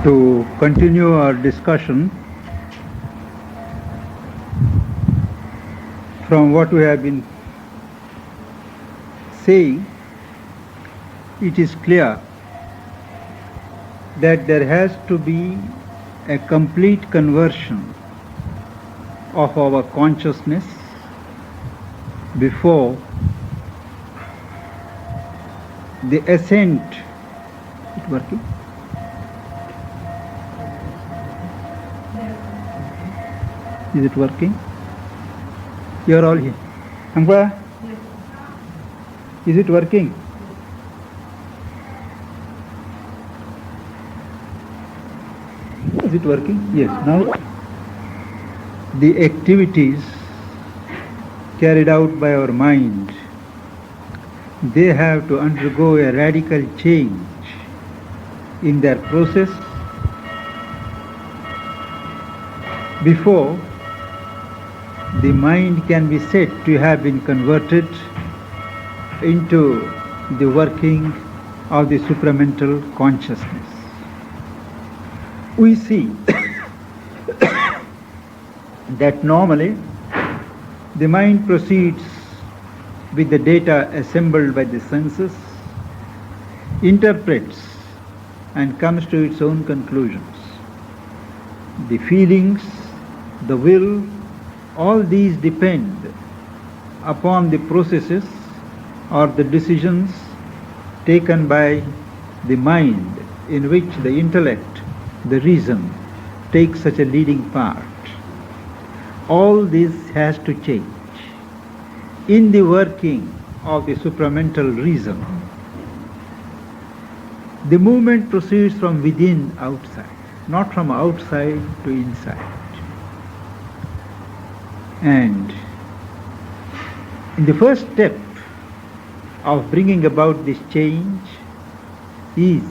To continue our discussion from what we have been saying, it is clear that there has to be a complete conversion of our consciousness before the ascent. Is it working? Is it working? You are all here. Amba? Is it working? Is it working? Yes. Now, the activities carried out by our mind, they have to undergo a radical change in their process before the mind can be said to have been converted into the working of the supramental consciousness. We see that normally the mind proceeds with the data assembled by the senses, interprets and comes to its own conclusions. The feelings, the will, all these depend upon the processes or the decisions taken by the mind, in which the intellect, the reason, takes such a leading part. All this has to change in the working of the supramental reason. The movement proceeds from within outside, not from outside to inside. And in the first step of bringing about this change is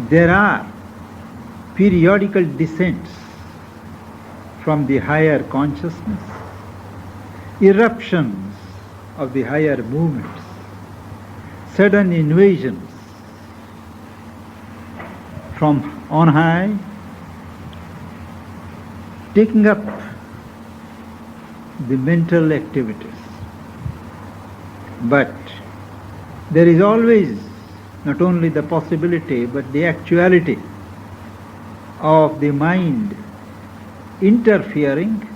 there are periodical descents from the higher consciousness, eruptions of the higher movements, sudden invasions from on high, taking up the mental activities. But there is always not only the possibility but the actuality of the mind interfering,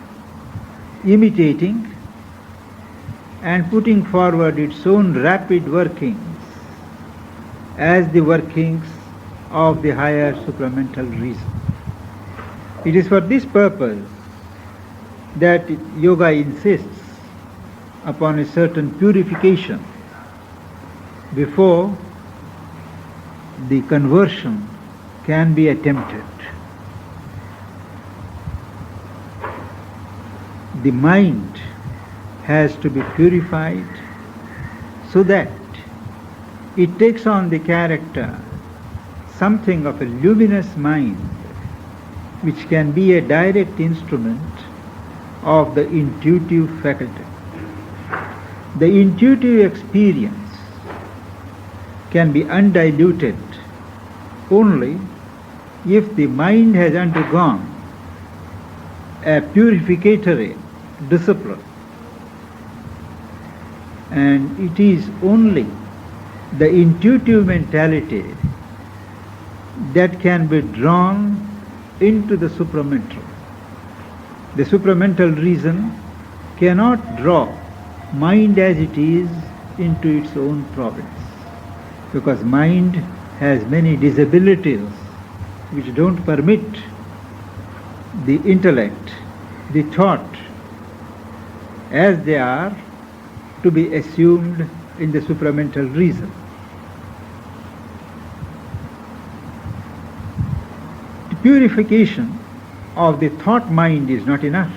imitating and putting forward its own rapid workings as the workings of the higher supramental reason. It is for this purpose that yoga insists upon a certain purification before the conversion can be attempted. The mind has to be purified so that it takes on the character something of a luminous mind which can be a direct instrument of the intuitive faculty. The intuitive experience can be undiluted only if the mind has undergone a purificatory discipline. And it is only the intuitive mentality that can be drawn into the supramental. The supramental reason cannot draw mind as it is into its own province, because mind has many disabilities which don't permit the intellect, the thought, as they are, to be assumed in the supramental reason. The purification of the thought mind is not enough.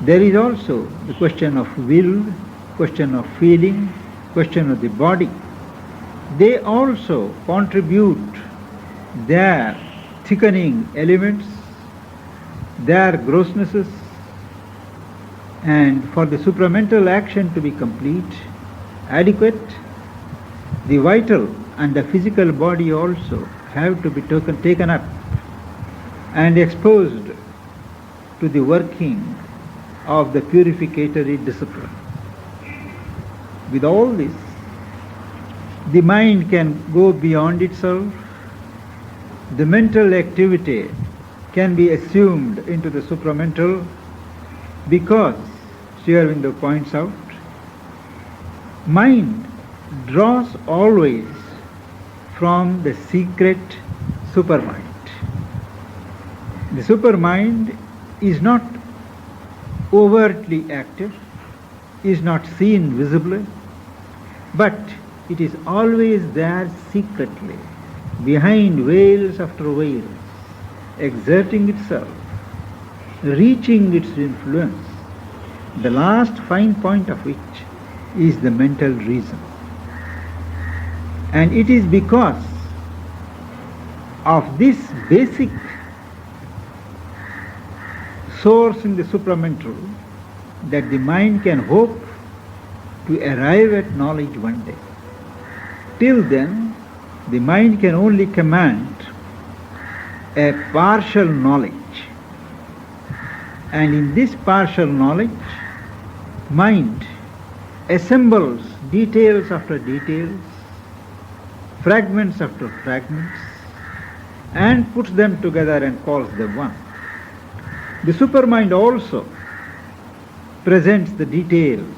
There is also the question of will, question of feeling, question of the body. They also contribute their thickening elements, their grossnesses, and for the supramental action to be complete, adequate, the vital and the physical body also have to be taken up and exposed to the working of the purificatory discipline. With all this, the mind can go beyond itself. The mental activity can be assumed into the supramental because, Sri Aurobindo points out, mind draws always from the secret supermind. The supermind is not overtly active, is not seen visibly, but it is always there secretly, behind veils after veils, exerting itself, reaching its influence, the last fine point of which is the mental reason. And it is because of this basic source in the supramental that the mind can hope to arrive at knowledge one day. Till then, the mind can only command a partial knowledge. And in this partial knowledge, mind assembles details after details, fragments after fragments, and puts them together and calls them one. The supermind also presents the details,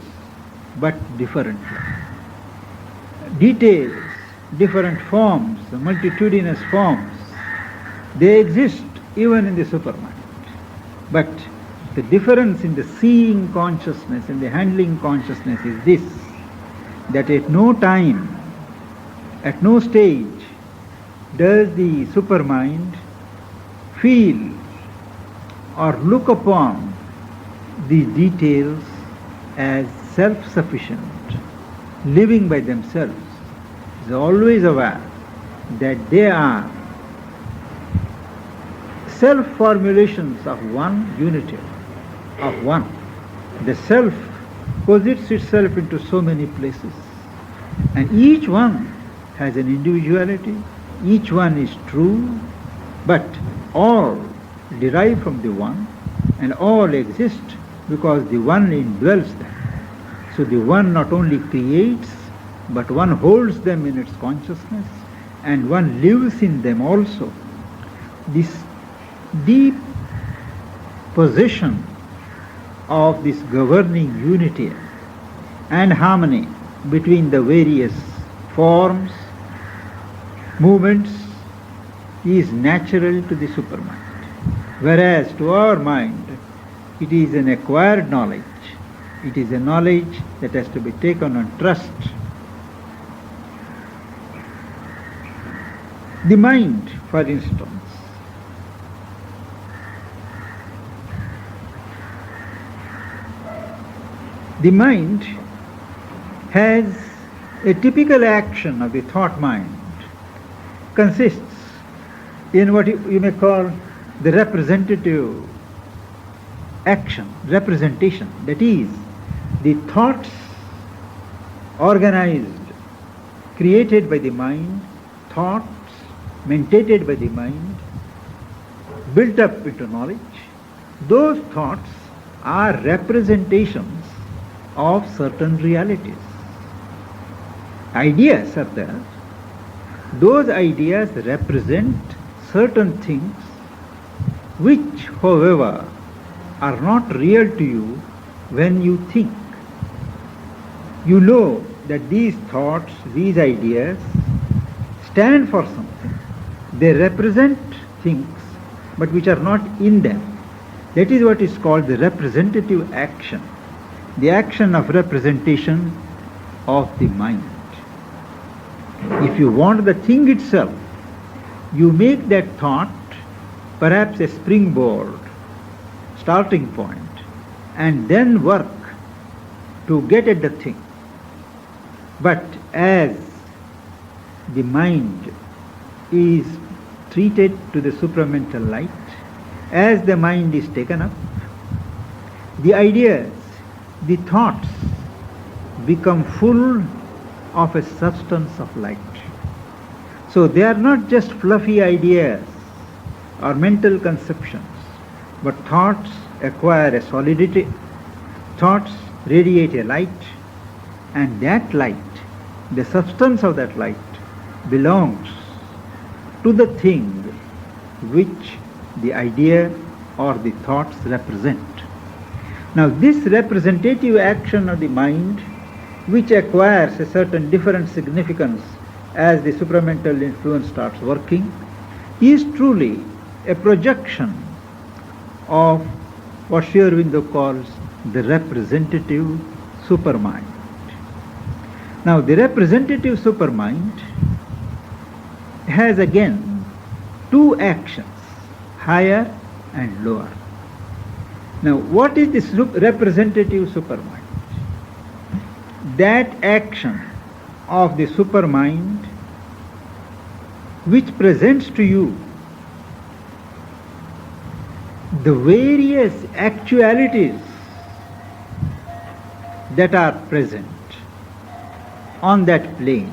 but differently. Details, different forms, multitudinous forms, they exist even in the supermind. But the difference in the seeing consciousness and the handling consciousness is this, that at no time, at no stage, does the supermind feel or look upon the details as self-sufficient, living by themselves. It is always aware that they are self-formulations of one unity, of one. The self posits itself into so many places, and each one has an individuality, each one is true, but all derive from the one, and all exist because the one indwells them. So the one not only creates, but one holds them in its consciousness, and one lives in them also. This deep possession of this governing unity and harmony between the various forms, movements, is natural to the supermind. Whereas to our mind, it is an acquired knowledge. It is a knowledge that has to be taken on trust. The mind, for instance, the mind has a typical action of the thought mind, consists in what you may call the representative action, representation. That is, the thoughts organized, created by the mind, thoughts mentated by the mind, built up into knowledge. Those thoughts are representations of certain realities. Ideas are there. Those ideas represent certain things which, however, are not real to you when you think. You know that these thoughts, these ideas stand for something. They represent things, but which are not in them. That is what is called the representative action, the action of representation of the mind. If you want the thing itself, you make that thought perhaps a springboard, starting point, and then work to get at the thing. But as the mind is treated to the supramental light, as the mind is taken up, the ideas, the thoughts become full of a substance of light. So they are not just fluffy ideas or mental conceptions, but thoughts acquire a solidity, thoughts radiate a light, and that light, the substance of that light, belongs to the thing which the idea or the thoughts represent. Now this representative action of the mind, which acquires a certain different significance as the supramental influence starts working, is truly a projection of what Sri Aurobindo calls the representative supermind. Now the representative supermind has again two actions, higher and lower. Now what is this representative supermind? That action of the supermind which presents to you the various actualities that are present on that plane,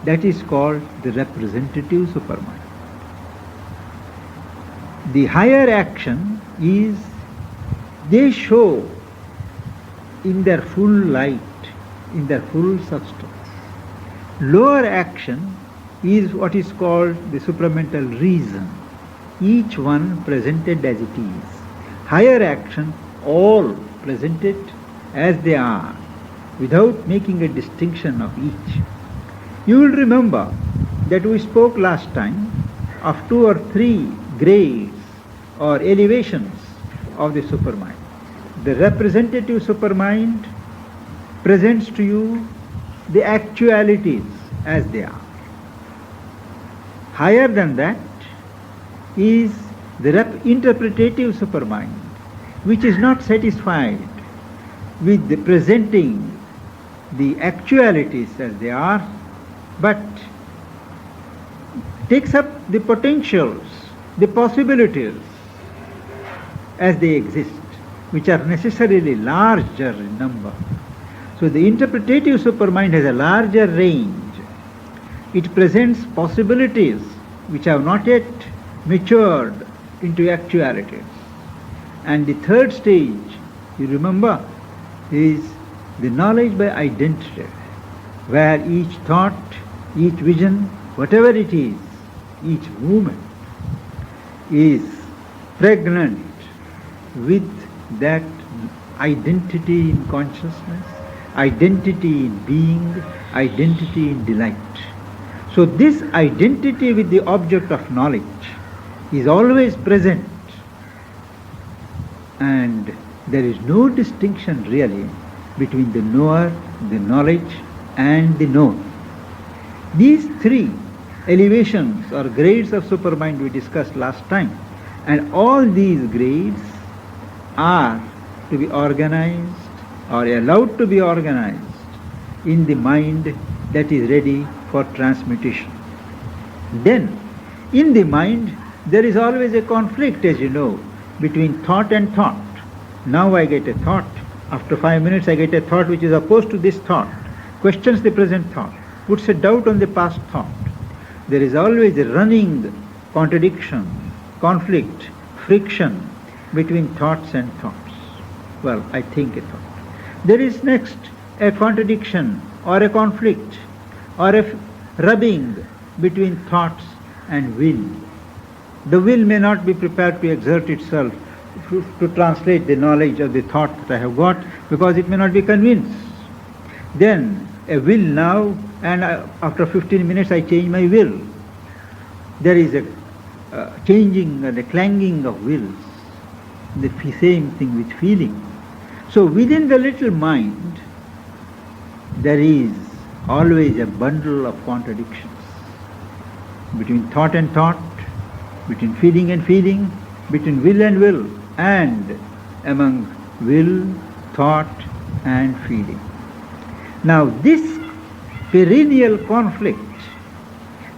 that is called the representative supermind. The higher action is they show in their full light, in their full substance. Lower action is what is called the supramental reason, each one presented as it is. Higher action, all presented as they are, without making a distinction of each. You will remember that we spoke last time of 2 or 3 grades or elevations of the supermind. The representative supermind presents to you the actualities as they are. Higher than that is the interpretative supermind, which is not satisfied with the presenting the actualities as they are, but takes up the potentials, the possibilities as they exist, which are necessarily larger in number. So the interpretative supermind has a larger range. It presents possibilities which have not yet matured into actualities. And the third stage, you remember, is the knowledge by identity, where each thought, each vision, whatever it is, each movement is pregnant with that identity in consciousness, identity in being, identity in delight. So this identity with the object of knowledge is always present, and there is no distinction really between the knower, the knowledge, and the known. These 3 elevations or grades of supermind we discussed last time, and all these grades are to be organized or allowed to be organized in the mind that is ready for transmutation. Then, in the mind, there is always a conflict, as you know, between thought and thought. Now I get a thought. After 5 minutes I get a thought which is opposed to this thought, questions the present thought, puts a doubt on the past thought. There is always a running contradiction, conflict, friction between thoughts and thoughts. Well, I think a thought. There is next a contradiction or a conflict or a rubbing between thoughts and will. The will may not be prepared to exert itself to translate the knowledge of the thought that I have got, because it may not be convinced. Then a will now, and after 15 minutes I change my will. There is a changing and a clanging of wills. The same thing with feeling. So within the little mind there is always a bundle of contradictions between thought and thought, between feeling and feeling, between will and will, and among will, thought and feeling. Now this perennial conflict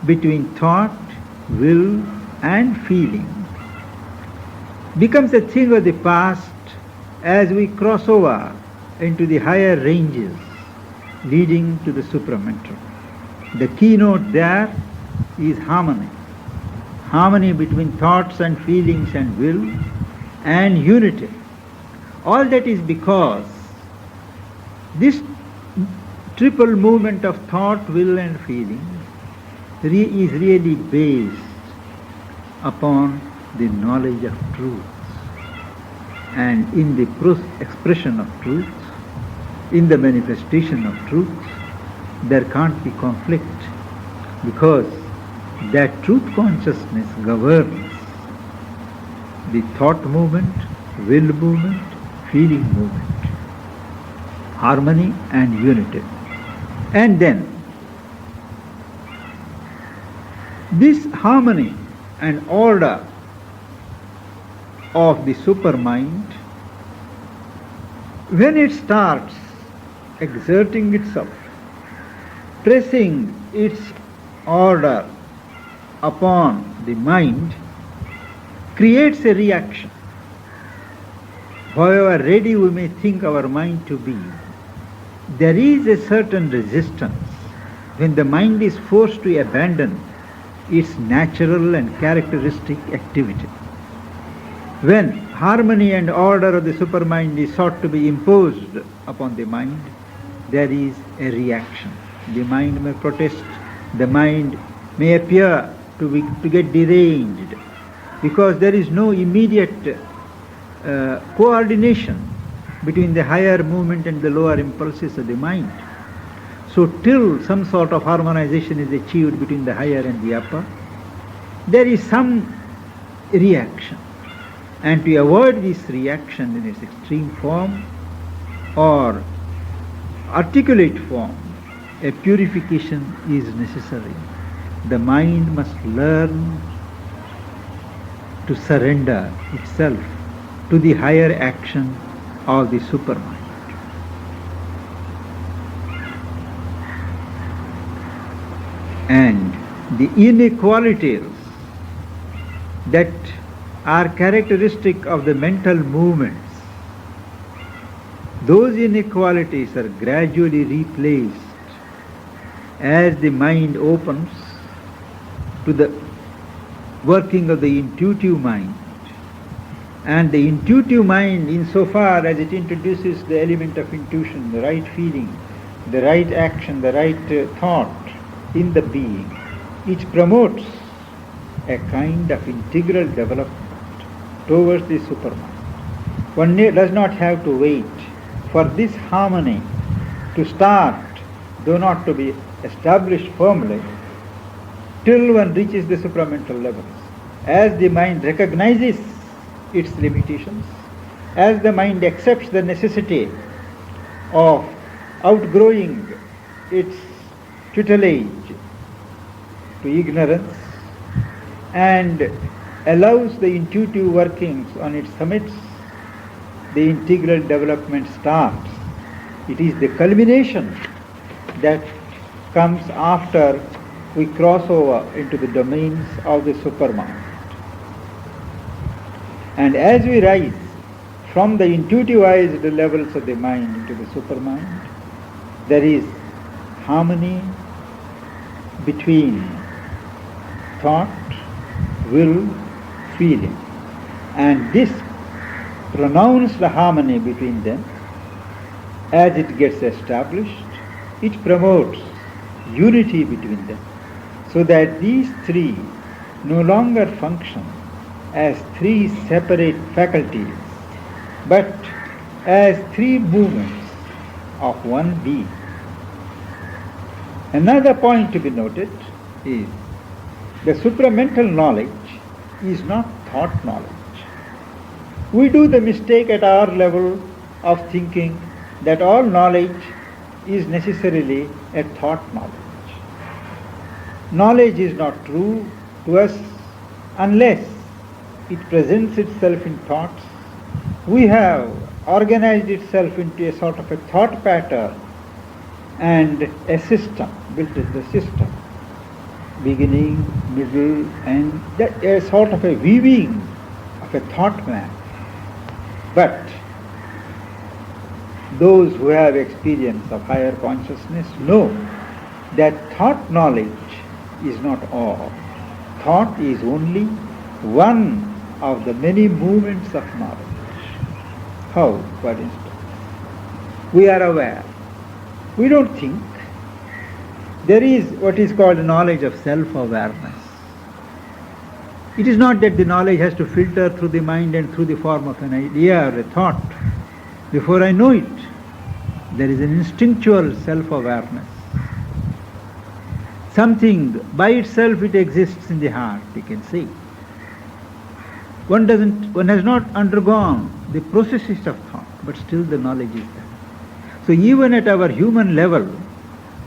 between thought, will and feeling becomes a thing of the past as we cross over into the higher ranges leading to the supramental. The keynote there is harmony. Harmony between thoughts and feelings and will, and unity. All that is because this triple movement of thought, will and feeling is really based upon the knowledge of truth. And in the expression of truth, in the manifestation of truth, there can't be conflict, because that truth consciousness governs the thought movement, will movement, feeling movement, harmony and unity. And then this harmony and order of the supermind, when it starts exerting itself, pressing its order upon the mind, creates a reaction. However ready we may think our mind to be, there is a certain resistance when the mind is forced to abandon its natural and characteristic activity. When harmony and order of the supermind is sought to be imposed upon the mind, there is a reaction. The mind may protest, the mind may appear to get deranged, because there is no immediate coordination between the higher movement and the lower impulses of the mind. So till some sort of harmonization is achieved between the higher and the upper, there is some reaction. And to avoid this reaction in its extreme form or articulate form, a purification is necessary. The mind must learn to surrender itself to the higher action of the supermind. And the inequalities that are characteristic of the mental movements, those inequalities are gradually replaced as the mind opens to the working of the intuitive mind. And the intuitive mind, insofar as it introduces the element of intuition, the right feeling, the right action, the right thought in the being, it promotes a kind of integral development towards the supermind. One does not have to wait for this harmony to start, though not to be established firmly, till one reaches the supramental levels. As the mind recognizes its limitations, as the mind accepts the necessity of outgrowing its tutelage to ignorance and allows the intuitive workings on its summits, the integral development starts. It is the culmination that comes after we cross over into the domains of the supermind. And as we rise from the intuitivized levels of the mind into the supermind, there is harmony between thought, will, feeling. And this pronounced harmony between them, as it gets established, it promotes unity between them, so that these three no longer function as three separate faculties, but as three movements of one being. Another point to be noted is the supramental knowledge is not thought knowledge. We do the mistake at our level of thinking that all knowledge is necessarily a thought knowledge. Knowledge is not true to us unless it presents itself in thoughts. We have organized itself into a sort of a thought pattern and a system, built as the system, beginning, middle, and a sort of a weaving of a thought map. But those who have experience of higher consciousness know that thought knowledge is not all. Thought is only one of the many movements of knowledge. How, for instance? We are aware. We don't think. There is what is called knowledge of self-awareness. It is not that the knowledge has to filter through the mind and through the form of an idea or a thought. Before I know it, there is an instinctual self-awareness. Something by itself, it exists in the heart, we can say. One has not undergone the processes of thought, but still the knowledge is there. So even at our human level,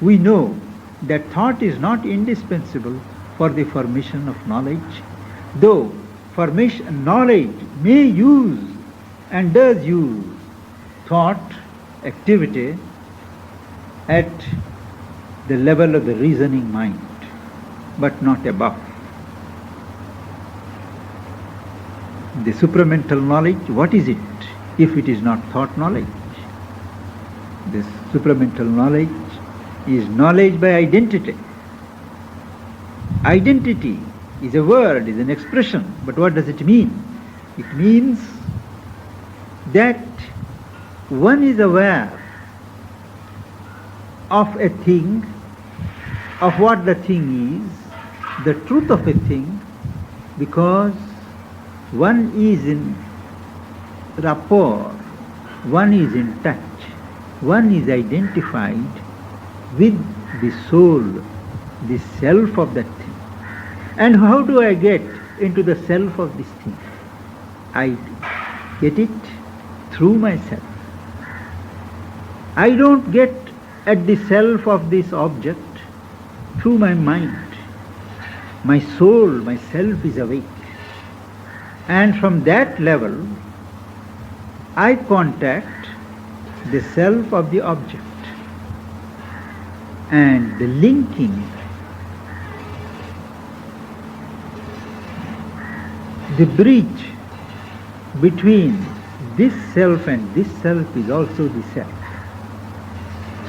we know that thought is not indispensable for the formation of knowledge, though knowledge may use and does use thought activity at the level of the reasoning mind, but not above. The supramental knowledge, what is it if it is not thought knowledge? This supramental knowledge is knowledge by identity. Identity is a word, is an expression, but what does it mean? It means that one is aware of a thing, of what the thing is, the truth of a thing, because one is in rapport, one is in touch, one is identified with the soul, the self of that thing. And how do I get into the self of this thing? I get it through myself. I don't get at the self of this object through my mind. My soul, my self is awake. And from that level, I contact the self of the object. And the linking, the bridge between this self and this self is also the self.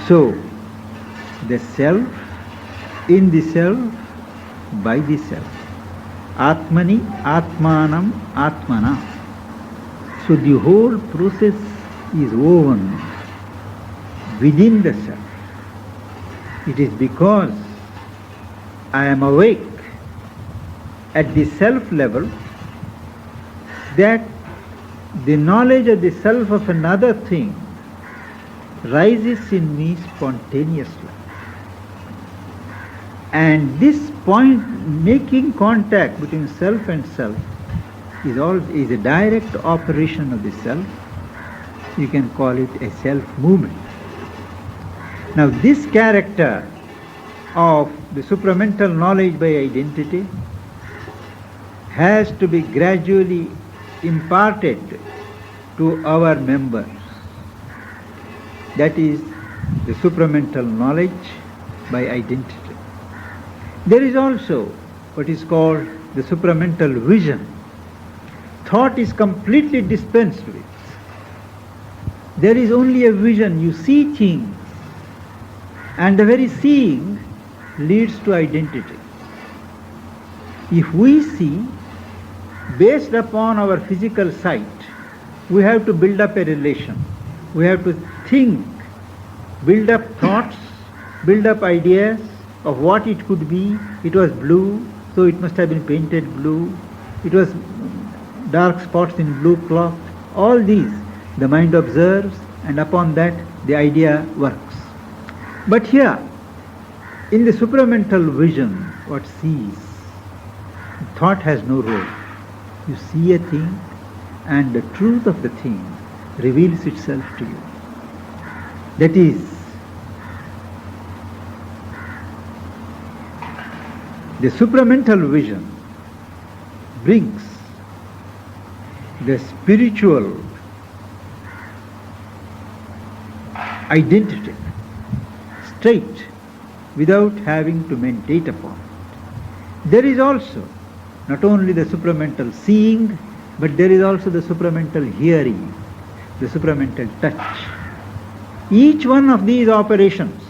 So, the self, in the self, by the self. Atmani, Atmanam, Atmana. So the whole process is woven within the self. It is because I am awake at the self level that the knowledge of the self of another thing rises in me spontaneously. And this point, making contact between self and self, is a direct operation of the self. You can call it a self-movement. Now this character of the supramental knowledge by identity has to be gradually imparted to our members. That is the supramental knowledge by identity. There is also what is called the supramental vision. Thought is completely dispensed with. There is only a vision. You see things, and the very seeing leads to identity. If we see, based upon our physical sight, we have to build up a relation. We have to think, build up thoughts, build up ideas of what it could be. It was blue, so it must have been painted blue. It was dark spots in blue cloth. All these the mind observes, and upon that the idea works. But here, in the supramental vision, what sees, thought has no role. You see a thing, and the truth of the thing reveals itself to you. That is, the supramental vision brings the spiritual identity straight without having to meditate upon it. There is also not only the supramental seeing, but there is also the supramental hearing, the supramental touch. Each one of these operations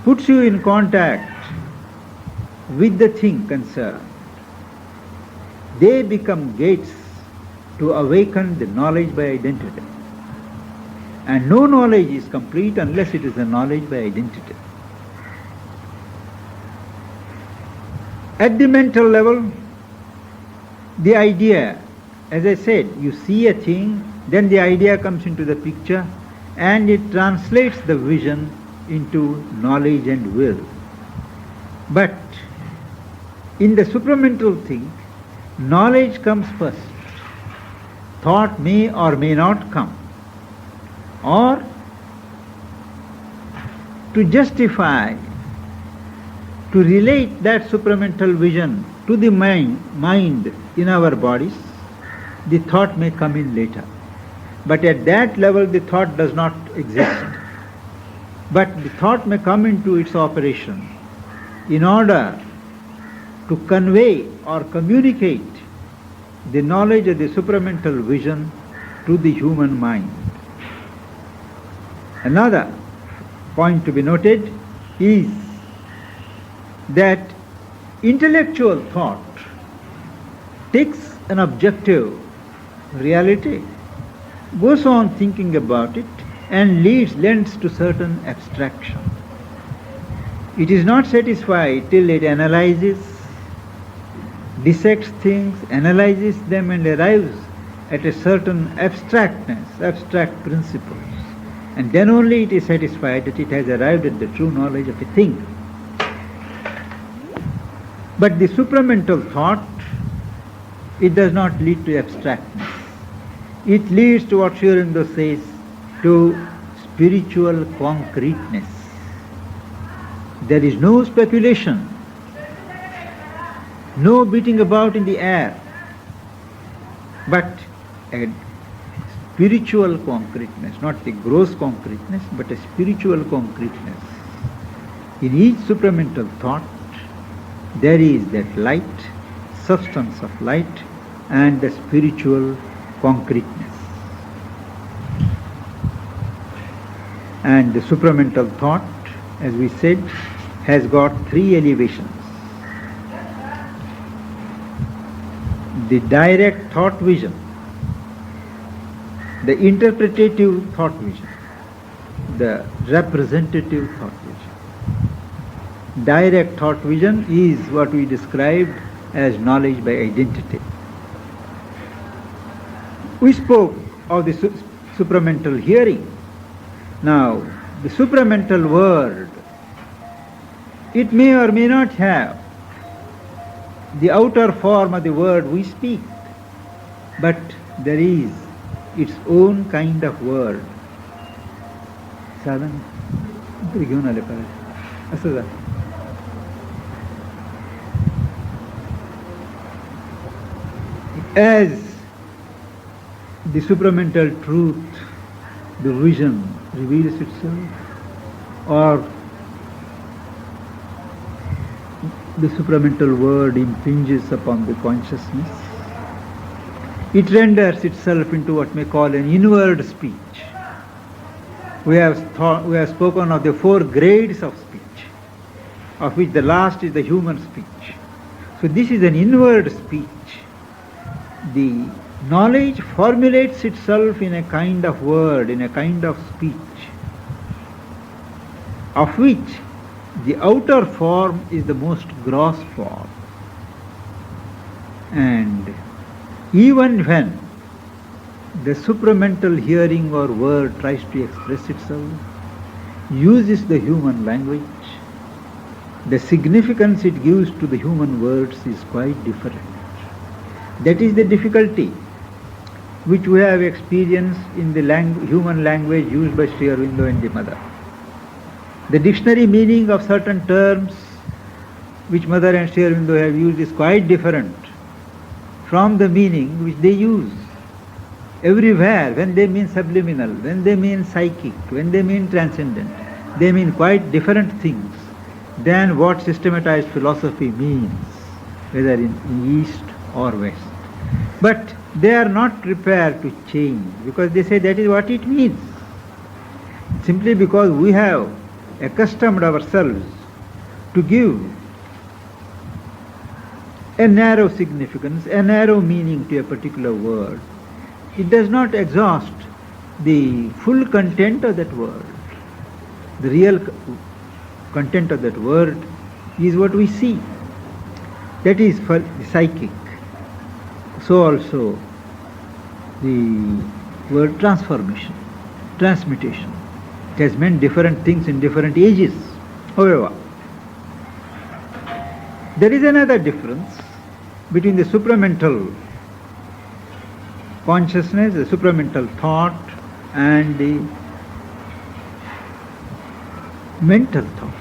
puts you in contact with the thing concerned. They become gates to awaken the knowledge by identity. And no knowledge is complete unless it is a knowledge by identity. At the mental level, the idea, as I said, you see a thing, then the idea comes into the picture, and it translates the vision into knowledge and will. But in the supramental thing, knowledge comes first. Thought may or may not come. Or to justify, to relate that supramental vision to the mind in our bodies, the thought may come in later. But at that level the thought does not exist. But the thought may come into its operation in order to convey or communicate the knowledge of the supramental vision to the human mind. Another point to be noted is that intellectual thought takes an objective reality, goes on thinking about it, and lends to certain abstraction. It is not satisfied till it analyzes, dissects things, analyzes them, and arrives at a certain abstractness, abstract principles. And then only it is satisfied that it has arrived at the true knowledge of a thing. But the supramental thought, it does not lead to abstractness. It leads to what Sri Aurobindo says, to spiritual concreteness. There is no speculation, no beating about in the air, but a spiritual concreteness, not the gross concreteness, but a spiritual concreteness. In each supramental thought, there is that light, substance of light, and the spiritual concreteness. And the supramental thought, as we said, has got three elevations. The direct thought vision, the interpretative thought vision, the representative thought vision. Direct thought vision is what we described as knowledge by identity. We spoke of the supramental hearing. Now, the supramental word, it may or may not have the outer form of the word we speak, but there is its own kind of word. Sadhan, as the supramental truth, the vision reveals itself, or the supramental word impinges upon the consciousness, it renders itself into what may call an inward speech. We have spoken of the four grades of speech, of which the last is the human speech. So this is an inward speech. The knowledge formulates itself in a kind of word, in a kind of speech, of which the outer form is the most gross form. And even when the supramental hearing or word tries to express itself, uses the human language, the significance it gives to the human words is quite different. That is the difficulty which we have experienced in the human language used by Sri Aurobindo and the Mother. The dictionary meaning of certain terms which Mother and Sri Aurobindo have used is quite different from the meaning which they use everywhere when they mean subliminal, when they mean psychic, when they mean transcendent. They mean quite different things than what systematized philosophy means, whether in East or West. But they are not prepared to change because they say that is what it means. Simply because we have accustomed ourselves to give a narrow significance, a narrow meaning to a particular word, it does not exhaust the full content of that word. The real content of that word is what we see. That is for the psychic. So also the word transformation, transmutation. It has meant different things in different ages. However, there is another difference between the supramental consciousness, the supramental thought, and the mental thought.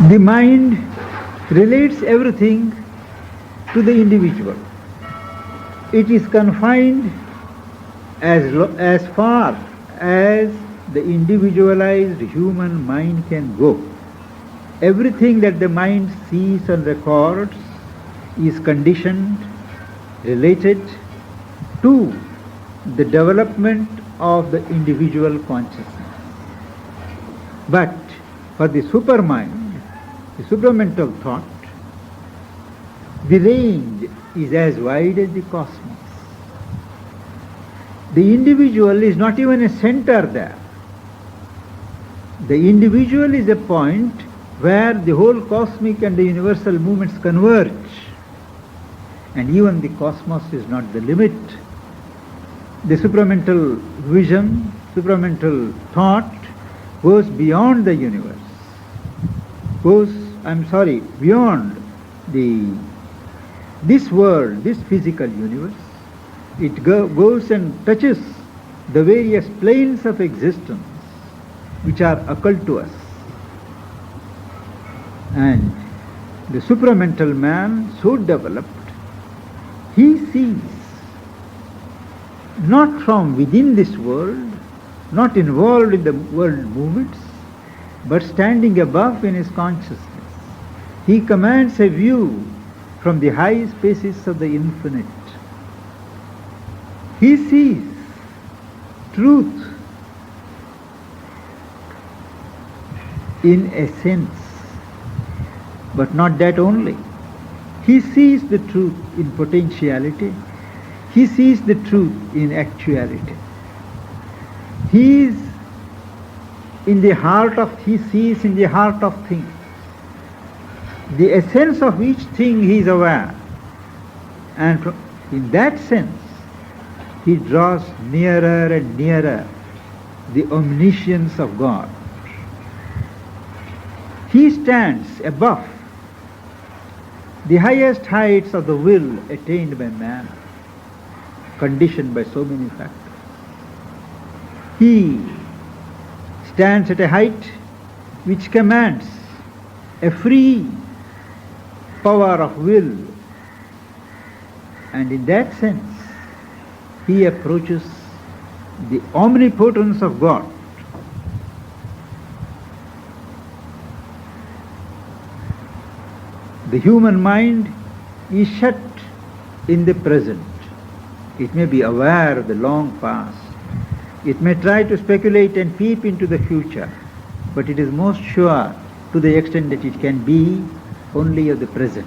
The mind relates everything to the individual. It is confined as far as the individualized human mind can go. Everything that the mind sees and records is conditioned, related to the development of the individual consciousness. But for the supermind, the supramental thought, the range is as wide as the cosmos. The individual is not even a center there. The individual is a point where the whole cosmic and the universal movements converge. And even the cosmos is not the limit. The supramental vision, supramental thought goes beyond the universe, beyond this world, this physical universe. It goes and touches the various planes of existence which are occult to us. And the supramental man, so developed, he sees not from within this world, not involved in the world movements, but standing above in his consciousness. He commands a view from the high spaces of the infinite. He sees truth in a sense, but not that only. He sees the truth in potentiality. He sees the truth in actuality. He sees in the heart of things. The essence of each thing he is aware. And in that sense, he draws nearer and nearer the omniscience of God. He stands above the highest heights of the will attained by man, conditioned by so many factors. He stands at a height which commands a free power of will, and in that sense he approaches the omnipotence of God. The human mind is shut in the present. It may be aware of the long past. It may try to speculate and peep into the future, but it is most sure, to the extent that it can be, only of the present.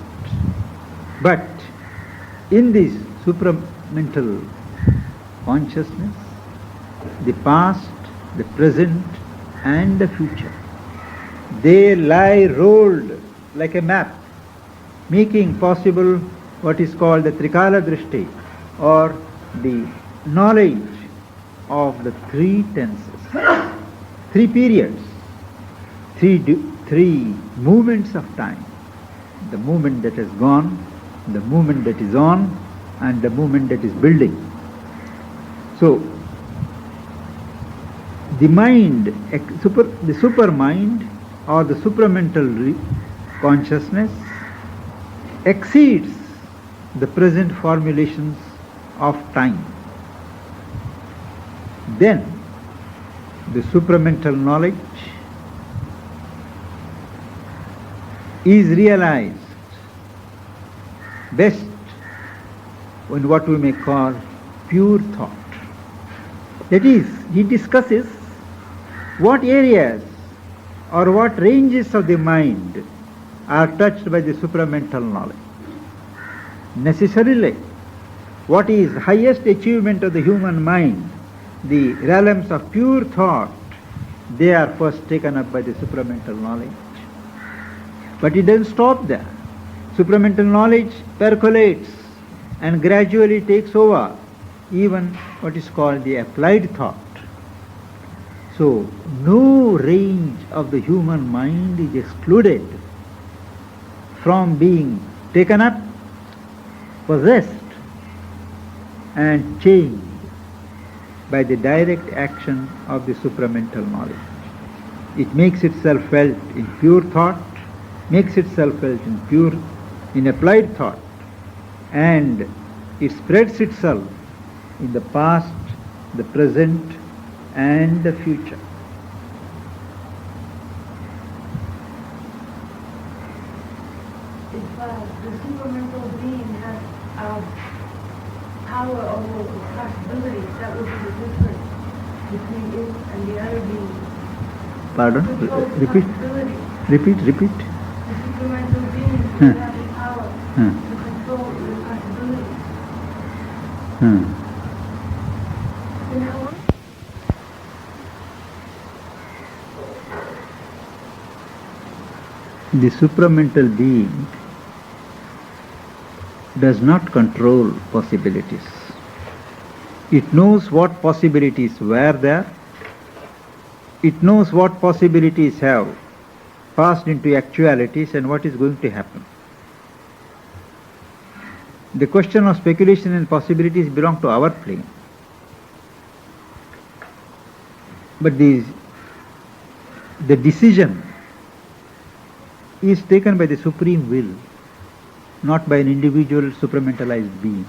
But in this supramental consciousness, the past, the present, and the future, they lie rolled like a map, making possible what is called the Trikala Drishti, or the knowledge of the three tenses, three periods, three movements of time: the movement that has gone, the movement that is on, and the movement that is building. So the mind, the supermind or the supramental consciousness exceeds the present formulations of time. Then the supramental knowledge is realized best in what we may call pure thought. That is, he discusses what areas or what ranges of the mind are touched by the supramental knowledge. Necessarily, what is highest achievement of the human mind, the realms of pure thought, they are first taken up by the supramental knowledge. But it doesn't stop there. Supramental knowledge percolates and gradually takes over even what is called the applied thought. So, no range of the human mind is excluded from being taken up, possessed, and changed by the direct action of the supramental knowledge. It makes itself felt in pure thought, makes itself felt in applied thought, and it spreads itself in the past, the present, and the future. If the supramental being has power over possibilities, that would be the difference between it and the other being. Pardon? Repeat. Repeat. The supramental being will have the power to control the possibilities. You know what? The supramental being does not control possibilities. It knows what possibilities were there. It knows what possibilities have passed into actualities and what is going to happen. The question of speculation and possibilities belong to our plane. But the decision is taken by the supreme will, not by an individual supramentalized being.